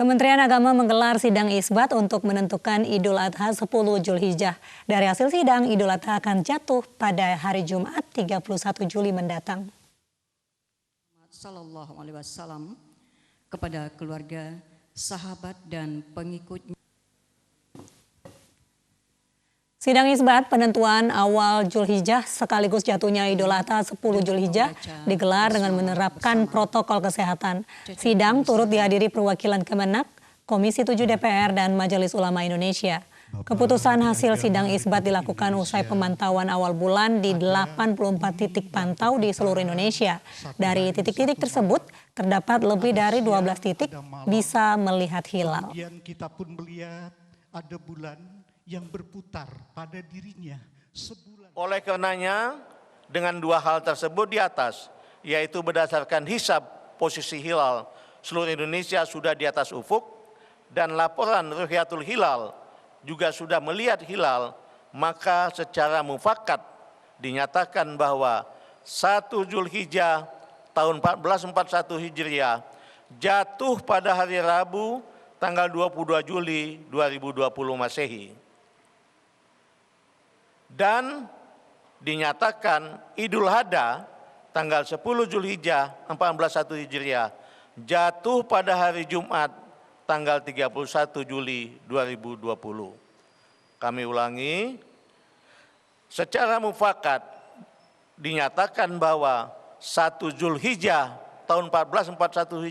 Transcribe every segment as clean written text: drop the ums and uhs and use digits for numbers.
Kementerian Agama menggelar sidang isbat untuk menentukan Idul Adha 10 Zulhijjah. Dari hasil sidang, Idul Adha akan jatuh pada hari Jumat 31 Juli mendatang. Sallallahu alaihi wasallam kepada keluarga, sahabat dan pengikutnya. Sidang isbat penentuan awal Zulhijjah sekaligus jatuhnya Idul Adha 10 Zulhijjah digelar dengan menerapkan protokol kesehatan. Sidang turut dihadiri perwakilan Kemenak, Komisi 7 DPR dan Majelis Ulama Indonesia. Keputusan hasil sidang isbat dilakukan usai pemantauan awal bulan di 84 titik pantau di seluruh Indonesia. Dari titik-titik tersebut terdapat lebih dari 12 titik bisa melihat hilal. Kita pun melihat ada bulan yang berputar pada dirinya sebulan. Oleh karenanya, dengan dua hal tersebut di atas, yaitu berdasarkan hisab posisi hilal, seluruh Indonesia sudah di atas ufuk, dan laporan Ruhyatul Hilal juga sudah melihat hilal, maka secara mufakat dinyatakan bahwa 1 Zulhijjah tahun 1441 Hijriah jatuh pada hari Rabu tanggal 22 Juli 2020 Masehi. Dan dinyatakan Idul Adha tanggal 10 Zulhijjah 1441 Hijriah jatuh pada hari Jumat tanggal 31 Juli 2020. Kami ulangi, secara mufakat dinyatakan bahwa 1 Zulhijjah tahun 1441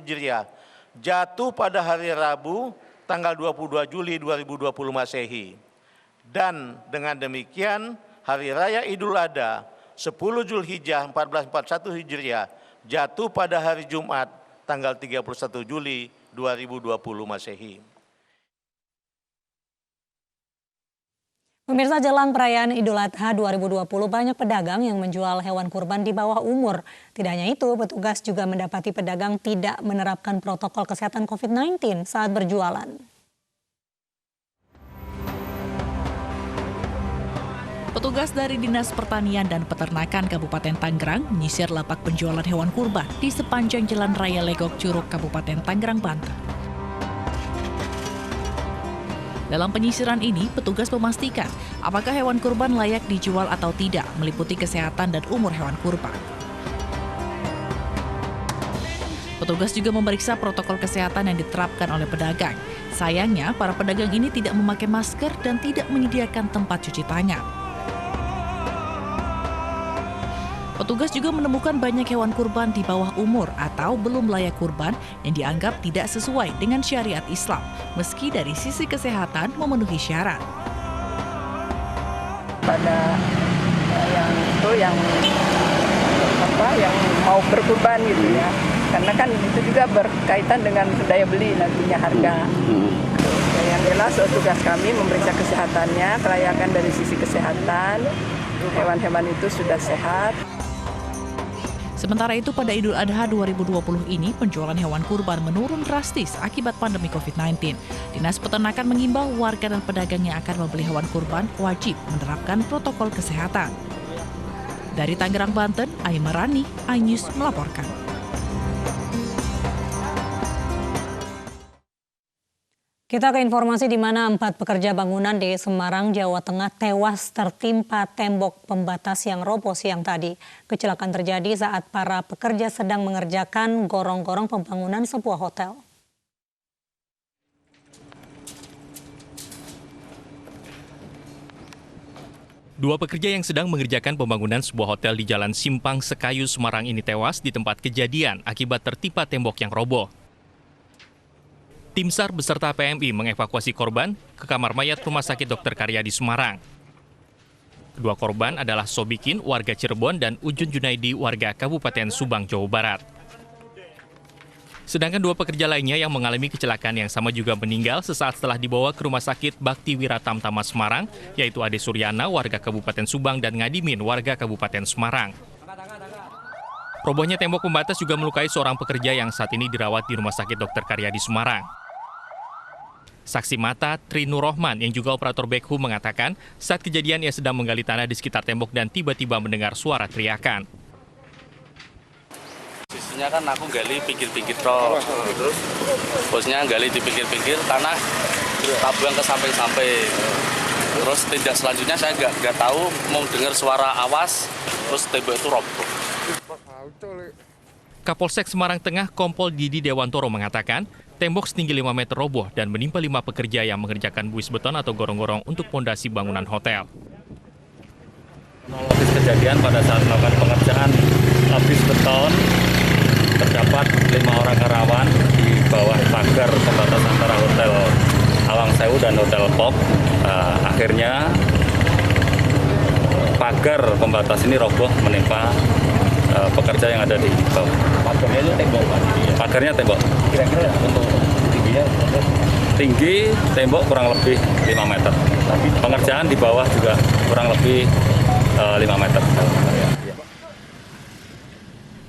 Hijriah jatuh pada hari Rabu tanggal 22 Juli 2020 Masehi. Dan dengan demikian Hari Raya Idul Adha 10 Zulhijjah 1441 Hijriah jatuh pada hari Jumat tanggal 31 Juli 2020 Masehi. Pemirsa, jelang perayaan Idul Adha 2020 banyak pedagang yang menjual hewan kurban di bawah umur. Tidak hanya itu, petugas juga mendapati pedagang tidak menerapkan protokol kesehatan COVID-19 saat berjualan. Petugas dari Dinas Pertanian dan Peternakan Kabupaten Tangerang menyisir lapak penjualan hewan kurban di sepanjang Jalan Raya Legok Curug Kabupaten Tangerang, Banten. Dalam penyisiran ini, petugas memastikan apakah hewan kurban layak dijual atau tidak, meliputi kesehatan dan umur hewan kurban. Petugas juga memeriksa protokol kesehatan yang diterapkan oleh pedagang. Sayangnya, para pedagang ini tidak memakai masker dan tidak menyediakan tempat cuci tangan. Petugas juga menemukan banyak hewan kurban di bawah umur atau belum layak kurban yang dianggap tidak sesuai dengan syariat Islam, meski dari sisi kesehatan memenuhi syarat. Pada yang mau berkurban gitu ya, karena kan itu juga berkaitan dengan daya beli nantinya harga. Yang jelas tugas kami memeriksa kesehatannya, kelayakan dari sisi kesehatan, hewan-hewan itu sudah sehat. Sementara itu pada Idul Adha 2020 ini penjualan hewan kurban menurun drastis akibat pandemi COVID-19. Dinas Peternakan mengimbau warga dan pedagang yang akan membeli hewan kurban wajib menerapkan protokol kesehatan. Dari Tangerang, Banten, Aimarani, iNews melaporkan. Kita ke informasi di mana 4 pekerja bangunan di Semarang, Jawa Tengah tewas tertimpa tembok pembatas yang roboh siang tadi. Kecelakaan terjadi saat para pekerja sedang mengerjakan gorong-gorong pembangunan sebuah hotel. Dua pekerja yang sedang mengerjakan pembangunan sebuah hotel di Jalan Simpang Sekayu, Semarang ini tewas di tempat kejadian akibat tertimpa tembok yang roboh. Tim SAR beserta PMI mengevakuasi korban ke kamar mayat Rumah Sakit Dr. Karyadi Semarang. Kedua korban adalah Sobikin, warga Cirebon, dan Ujun Junaidi, warga Kabupaten Subang, Jawa Barat. Sedangkan dua pekerja lainnya yang mengalami kecelakaan yang sama juga meninggal sesaat setelah dibawa ke Rumah Sakit Bakti Wiratamtama Semarang, yaitu Ade Suryana, warga Kabupaten Subang, dan Ngadimin, warga Kabupaten Semarang. Robohnya tembok pembatas juga melukai seorang pekerja yang saat ini dirawat di Rumah Sakit Dr. Karyadi Semarang. Saksi mata Tri Nur Rohman yang juga operator backhoe mengatakan saat kejadian ia sedang menggali tanah di sekitar tembok dan tiba-tiba mendengar suara teriakan. Posisinya kan aku gali pinggir-pinggir truk, terus posisinya gali di pinggir-pinggir tanah, tak buang ke samping-samping. Terus tindak selanjutnya saya nggak tahu, mau dengar suara awas, terus tembok itu roboh. Kapolsek Semarang Tengah Kompol Didi Dewantoro mengatakan, tembok setinggi 5 meter roboh dan menimpa 5 pekerja yang mengerjakan buis beton atau gorong-gorong untuk pondasi bangunan hotel. Kronologis kejadian pada saat melakukan pengerjaan buis beton, terdapat 5 orang karyawan di bawah pagar pembatas antara Hotel Awang Sewu dan Hotel Pop. Akhirnya pagar pembatas ini roboh menimpa pekerja yang ada di bawah. Pagarnya itu tembok, Pak? Pagarnya tembok. Kira-kira untuk tingginya? Tinggi tembok kurang lebih 5 meter. Pengerjaan di bawah juga kurang lebih 5 meter.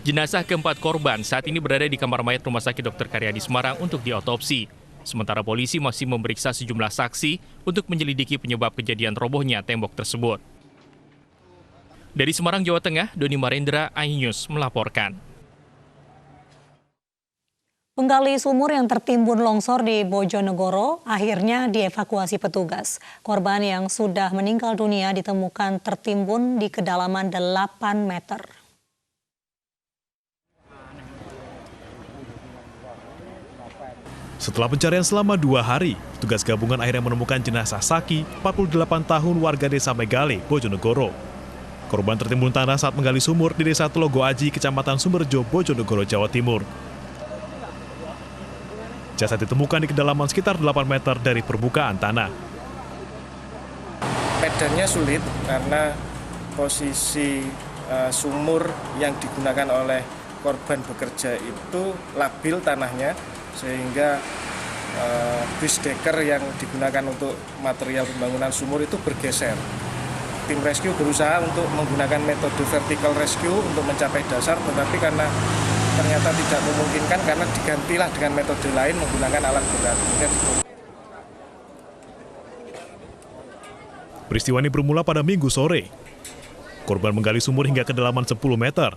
Jenazah keempat korban saat ini berada di kamar mayat Rumah Sakit Dr. Karyadi Semarang untuk diotopsi. Sementara polisi masih memeriksa sejumlah saksi untuk menyelidiki penyebab kejadian robohnya tembok tersebut. Dari Semarang, Jawa Tengah, Doni Marendra, iNews melaporkan. Penggali sumur yang tertimbun longsor di Bojonegoro akhirnya dievakuasi petugas. Korban yang sudah meninggal dunia ditemukan tertimbun di kedalaman 8 meter. Setelah pencarian selama 2 hari, petugas gabungan akhirnya menemukan jenazah Saki, 48 tahun warga desa Megale, Bojonegoro. Korban tertimbun tanah saat menggali sumur di desa Telogo Aji, Kecamatan Sumberjo, Bojonegoro, Jawa Timur. Jasad ditemukan di kedalaman sekitar 8 meter dari permukaan tanah. Medannya sulit karena posisi sumur yang digunakan oleh korban bekerja itu labil tanahnya, sehingga bus decker yang digunakan untuk material pembangunan sumur itu bergeser. Tim rescue berusaha untuk menggunakan metode vertical rescue untuk mencapai dasar, tetapi karena ternyata tidak memungkinkan karena digantilah dengan metode lain menggunakan alat berat. Peristiwa ini bermula pada Minggu sore. Korban menggali sumur hingga kedalaman 10 meter.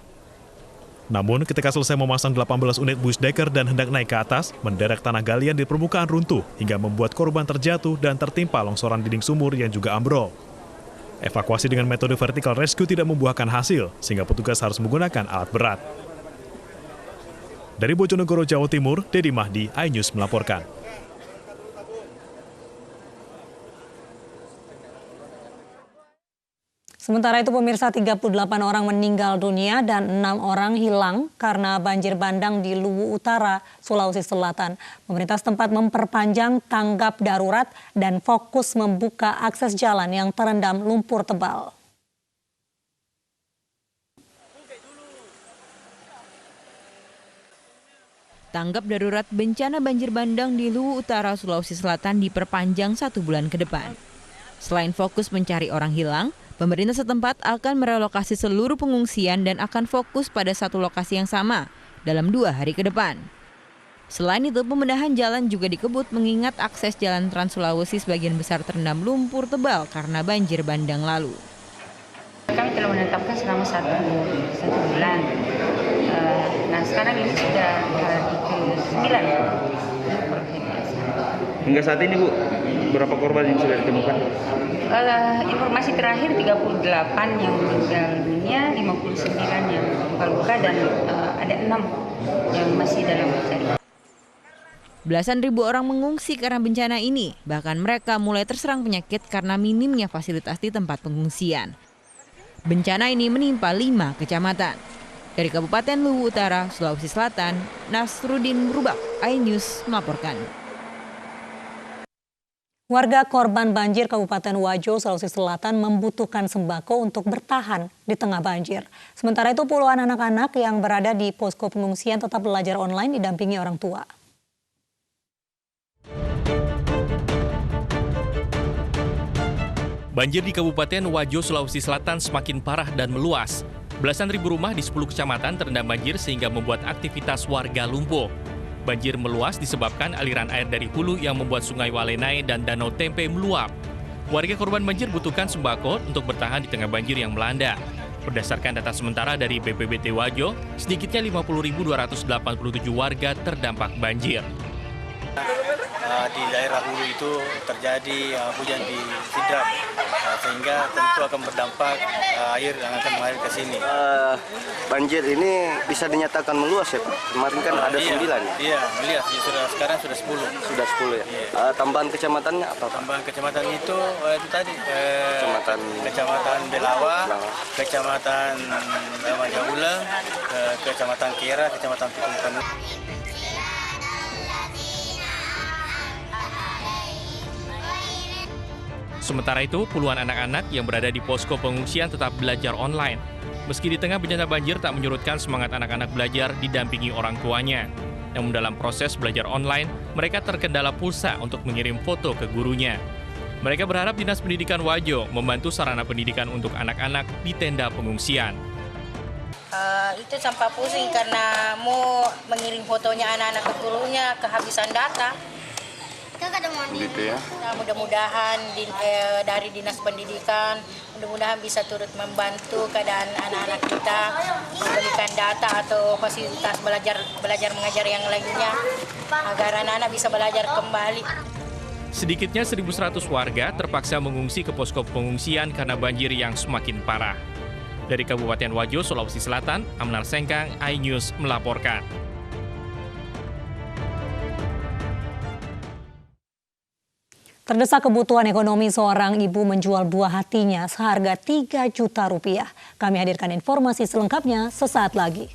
Namun ketika selesai memasang 18 unit bus decker dan hendak naik ke atas, mendadak tanah galian di permukaan runtuh hingga membuat korban terjatuh dan tertimpa longsoran dinding sumur yang juga ambrol. Evakuasi dengan metode vertical rescue tidak membuahkan hasil, sehingga petugas harus menggunakan alat berat. Dari Bojonegoro, Jawa Timur, Dedi Mahdi, iNews melaporkan. Sementara itu pemirsa, 38 orang meninggal dunia dan 6 orang hilang karena banjir bandang di Luwu Utara, Sulawesi Selatan. Pemerintah setempat memperpanjang tanggap darurat dan fokus membuka akses jalan yang terendam lumpur tebal. Tanggap darurat bencana banjir bandang di Luwu Utara, Sulawesi Selatan diperpanjang 1 bulan ke depan. Selain fokus mencari orang hilang, pemerintah setempat akan merelokasi seluruh pengungsian dan akan fokus pada satu lokasi yang sama dalam 2 hari ke depan. Selain itu, pembenahan jalan juga dikebut mengingat akses jalan Trans Sulawesi sebagian besar terendam lumpur tebal karena banjir bandang lalu. Kami telah menetapkan selama 1 bulan. Nah sekarang ini sudah hari ke-9. Hingga saat ini Bu, berapa korban yang sudah ditemukan? Informasi terakhir 38 yang meninggal dunia, 59 yang luka-luka dan ada 6 yang masih dalam pencarian. Belasan ribu orang mengungsi karena bencana ini, bahkan mereka mulai terserang penyakit karena minimnya fasilitas di tempat pengungsian. Bencana ini menimpa 5 kecamatan. Dari Kabupaten Luwu Utara, Sulawesi Selatan, Nasruddin Rubak, iNews melaporkan. Warga korban banjir Kabupaten Wajo, Sulawesi Selatan membutuhkan sembako untuk bertahan di tengah banjir. Sementara itu puluhan anak-anak yang berada di posko pengungsian tetap belajar online didampingi orang tua. Banjir di Kabupaten Wajo, Sulawesi Selatan semakin parah dan meluas. Belasan ribu rumah di 10 kecamatan terendam banjir sehingga membuat aktivitas warga lumpuh. Banjir meluas disebabkan aliran air dari hulu yang membuat sungai Walenai dan Danau Tempe meluap. Warga korban banjir butuhkan sembako untuk bertahan di tengah banjir yang melanda. Berdasarkan data sementara dari BPBD Wajo, sedikitnya 50.287 warga terdampak banjir. Di daerah hulu itu terjadi hujan di sidrap, sehingga tentu akan berdampak air yang akan mengalir ke sini. Banjir ini bisa dinyatakan meluas ya Pak? Kemarin kan ada 9 ya? Iya, meluas. Sekarang sudah 10. Sudah 10 ya? Iya. Tambahan kecamatannya apa Pak? Tambahan kecamatan itu tadi. Kecamatan Belawa, Kecamatan Majaula, Kecamatan Kira, Kecamatan Pitung. Sementara itu, puluhan anak-anak yang berada di posko pengungsian tetap belajar online. Meski di tengah bencana banjir tak menyurutkan semangat anak-anak belajar didampingi orang tuanya. Namun dalam proses belajar online, mereka terkendala pulsa untuk mengirim foto ke gurunya. Mereka berharap Dinas Pendidikan Wajo membantu sarana pendidikan untuk anak-anak di tenda pengungsian. Itu sampai pusing karena mau mengirim fotonya anak-anak ke gurunya, kehabisan data. Gitu ya. Nah, mudah-mudahan dari Dinas Pendidikan, mudah-mudahan bisa turut membantu keadaan anak-anak kita, memberikan data atau fasilitas belajar mengajar yang lainnya, agar anak-anak bisa belajar kembali. Sedikitnya 1.100 warga terpaksa mengungsi ke posko pengungsian karena banjir yang semakin parah. Dari Kabupaten Wajo, Sulawesi Selatan, Amnar Sengkang, iNews melaporkan. Terdesak kebutuhan ekonomi, seorang ibu menjual buah hatinya seharga 3 juta rupiah. Kami hadirkan informasi selengkapnya sesaat lagi.